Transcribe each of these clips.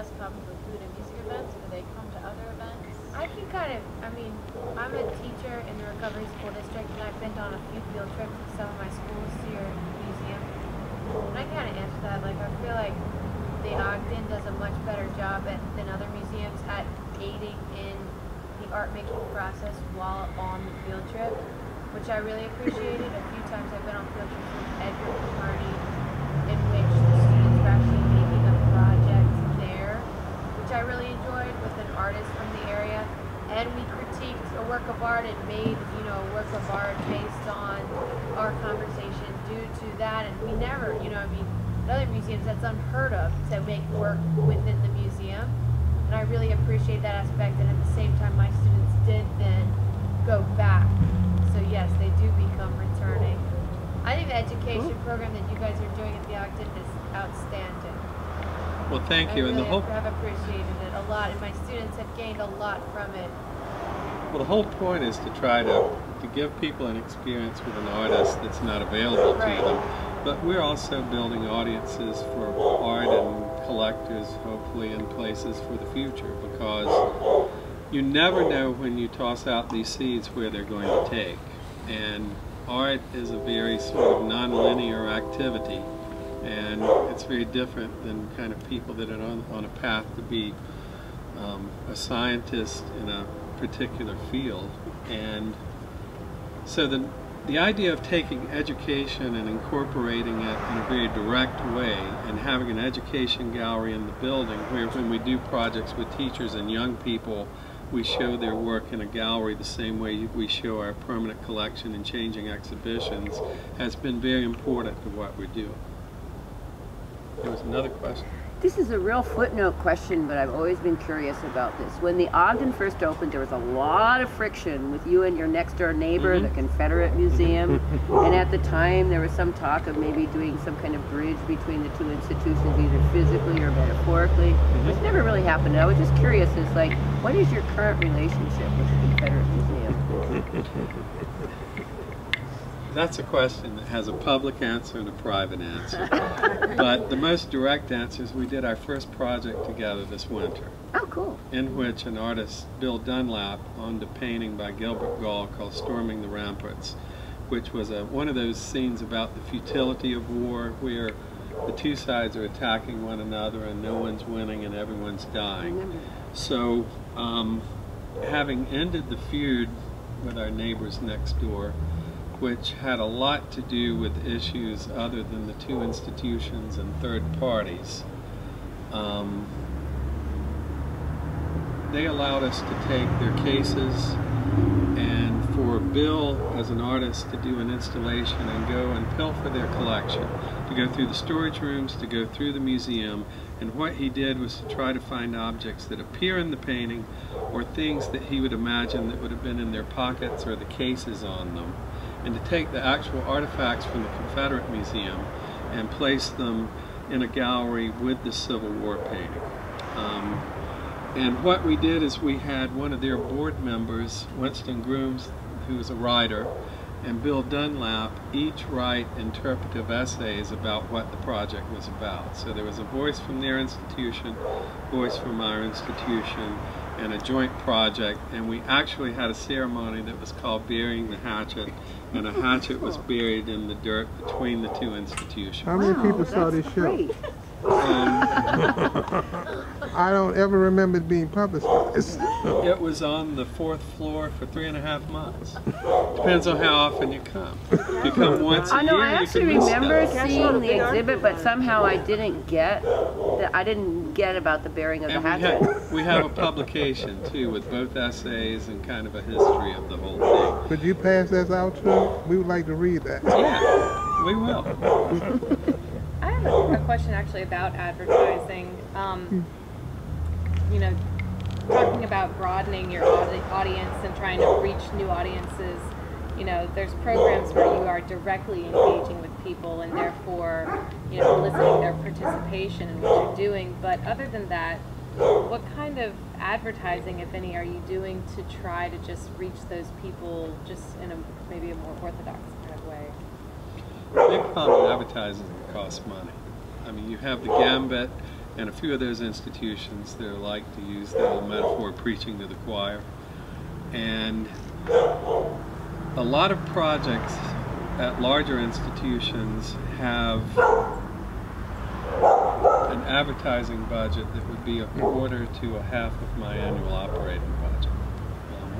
just come for food and music events, or do they come to other events? I can kind of, I mean, I'm a teacher in the Recovery School District, and I've been on a few field trips with some of my schools to your museum. And I kind of answer that, like, I feel like the Ogden does a much better job than other museums at aiding in the art-making process while on the field trip, which I really appreciated. A few times I've been on field trips with Edgar Party, in which the students were actually making a project there, which I really enjoyed, with an artist from the area. And we critiqued a work of art and made, you know, a work of art based on our conversation due to that. And we never, you know, I mean, in other museums that's unheard of to make work within the museum. And I really appreciate that aspect. And at the same time, my students did then go back. So yes, they do become returning. I think the education program that you guys are doing at the Ogden is outstanding. Well, thank you. I really and have appreciated it a lot, and my students have gained a lot from it. well, the whole point is to try to give people an experience with an artist that's not available to them. But we're also building audiences for art and collectors, hopefully in places for the future, because you never know when you toss out these seeds where they're going to take. And art is a very sort of non-linear activity, and it's very different than kind of people that are on a path to be a scientist in a particular field. And so the idea of taking education and incorporating it in a very direct way and having an education gallery in the building where when we do projects with teachers and young people, we show their work in a gallery the same way we show our permanent collection and changing exhibitions, has been very important to what we're doing. There was another question. This is a real footnote question, but I've always been curious about this. When the Ogden first opened, there was a lot of friction with you and your next door neighbor, the Confederate Museum. And at the time, there was some talk of maybe doing some kind of bridge between the two institutions, either physically or metaphorically, which never really happened. I was just curious, is like, what is your current relationship with the Confederate Museum? That's a question that has a public answer and a private answer. But the most direct answer is we did our first project together this winter. Oh, cool. In which an artist, Bill Dunlap, owned a painting by Gilbert Gall called Storming the Ramparts, which was one of those scenes about the futility of war where the two sides are attacking one another and no one's winning and everyone's dying. So, having ended the feud with our neighbors next door, which had a lot to do with issues other than the two institutions and third parties. They allowed us to take their cases, and for Bill as an artist to do an installation and go and pilfer their collection, to go through the storage rooms, to go through the museum. And what he did was to try to find objects that appear in the painting or things that he would imagine that would have been in their pockets or the cases on them, and to take the actual artifacts from the Confederate Museum and place them in a gallery with the Civil War painting. And what we did is we had one of their board members, Winston Grooms, who was a writer, and Bill Dunlap each write interpretive essays about what the project was about. So there was a voice from their institution, voice from our institution, and a joint project, and we actually had a ceremony that was called Burying the Hatchet, and a hatchet was buried in the dirt between the two institutions. How many people saw this show? I don't ever remember it being publicized. It was on the 4th floor for 3.5 months. Depends on how often you come. If you come once a year, I actually remember seeing the exhibit, but somehow I didn't get about the burying of the hatchet. We have a publication too with both essays and kind of a history of the whole thing. Could you pass this out to us? We would like to read that. Yeah, we will. I have a question actually about advertising. You know, talking about broadening your audience and trying to reach new audiences. You know, there's programs where you are directly engaging with people and therefore, you know, eliciting their participation in what you're doing. But other than that, what kind of advertising, if any, are you doing to try to just reach those people just in maybe a more orthodox kind of way? The big problem with advertising is it costs money. I mean, you have the gambit, and a few of those institutions, they're like to use the old metaphor of preaching to the choir. And a lot of projects at larger institutions have an advertising budget that would be a quarter to a half of my annual operating budget.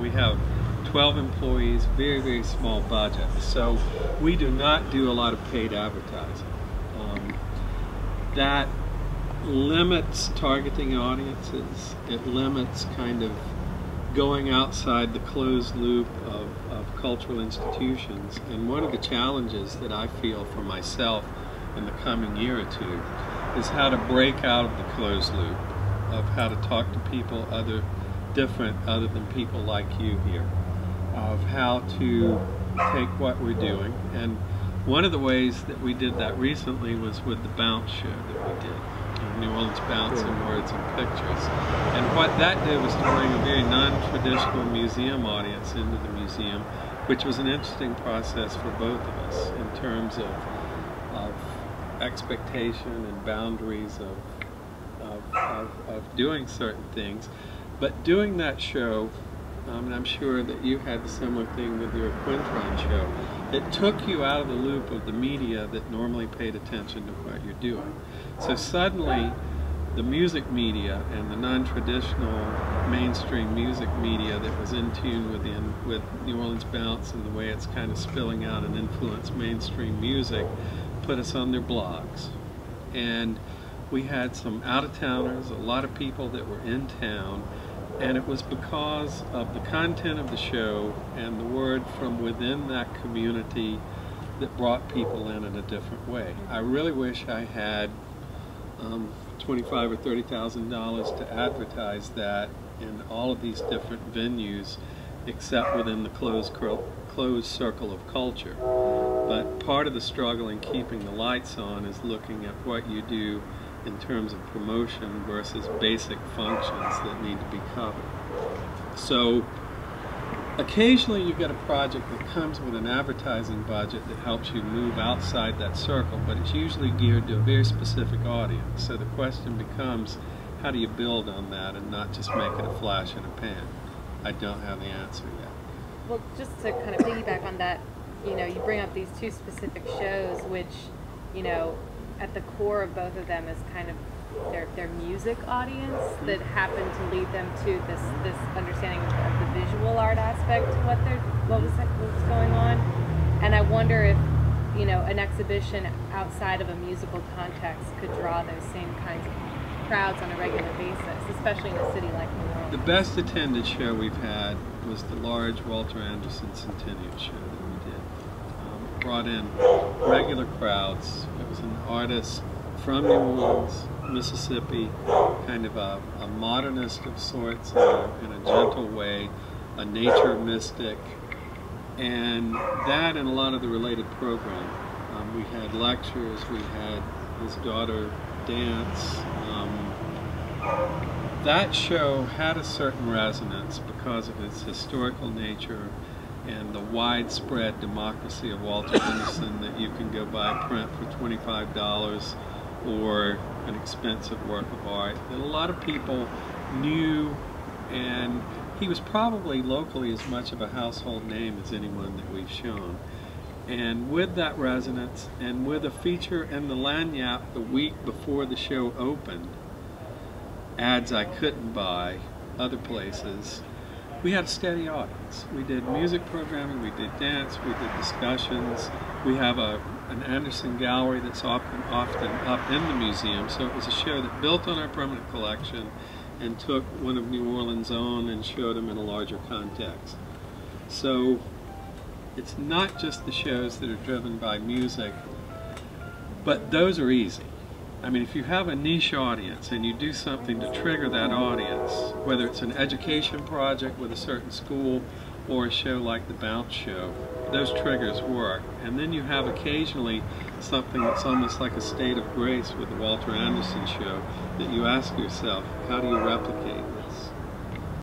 We have 12 employees, very, very small budget, so we do not do a lot of paid advertising. That limits targeting audiences. It limits kind of going outside the closed loop of cultural institutions. And one of the challenges that I feel for myself in the coming year or two is how to break out of the closed loop, of how to talk to people different other than people like you here, of how to take what we're doing. And one of the ways that we did that recently was with the Bounce show that we did, New Orleans Bounce in Words and Pictures. And what that did was to bring a very non-traditional museum audience into the museum, which was an interesting process for both of us in terms of expectation and boundaries of doing certain things. But doing that show, and I'm sure that you had the similar thing with your Quintron show, it took you out of the loop of the media that normally paid attention to what you're doing. So suddenly, the music media and the non-traditional mainstream music media that was in tune with New Orleans Bounce and the way it's kind of spilling out and influenced mainstream music put us on their blogs. And we had some out-of-towners, a lot of people that were in town, and it was because of the content of the show and the word from within that community that brought people in a different way. I really wish I had $25,000 or $30,000 to advertise that in all of these different venues, except within the closed circle of culture. But part of the struggle in keeping the lights on is looking at what you do in terms of promotion versus basic functions that need to be covered. So occasionally you get a project that comes with an advertising budget that helps you move outside that circle, but it's usually geared to a very specific audience. So the question becomes, how do you build on that and not just make it a flash in a pan? I don't have the answer yet. Well, just to kind of piggyback on that, you know, you bring up these two specific shows, which, you know, at the core of both of them is kind of their music audience that happened to lead them to this understanding of the visual art aspect to what was going on. And I wonder if, you know, an exhibition outside of a musical context could draw those same kinds of crowds on a regular basis, especially in a city like New Orleans. The best attended show we've had was the large Walter Anderson Centennial show that we did. It brought in regular crowds. It was an artist from New Orleans, Mississippi, kind of a modernist of sorts in a gentle way, a nature mystic, and that and a lot of the related programming. We had lectures, we had his daughter dance. That show had a certain resonance because of its historical nature and the widespread democracy of Walter Anderson, that you can go buy a print for $25 or an expensive work of art that a lot of people knew, and he was probably locally as much of a household name as anyone that we've shown. And with that resonance, and with a feature in the Lagniappe the week before the show opened, ads I couldn't buy other places, we had a steady audience. We did music programming, we did dance, we did discussions. We have an Anderson gallery that's often up in the museum, so it was a show that built on our permanent collection and took one of New Orleans' own and showed them in a larger context. So it's not just the shows that are driven by music, but those are easy. I mean, if you have a niche audience and you do something to trigger that audience, whether it's an education project with a certain school or a show like the Bounce show, those triggers work. And then you have occasionally something that's almost like a state of grace with the Walter Anderson show that you ask yourself, how do you replicate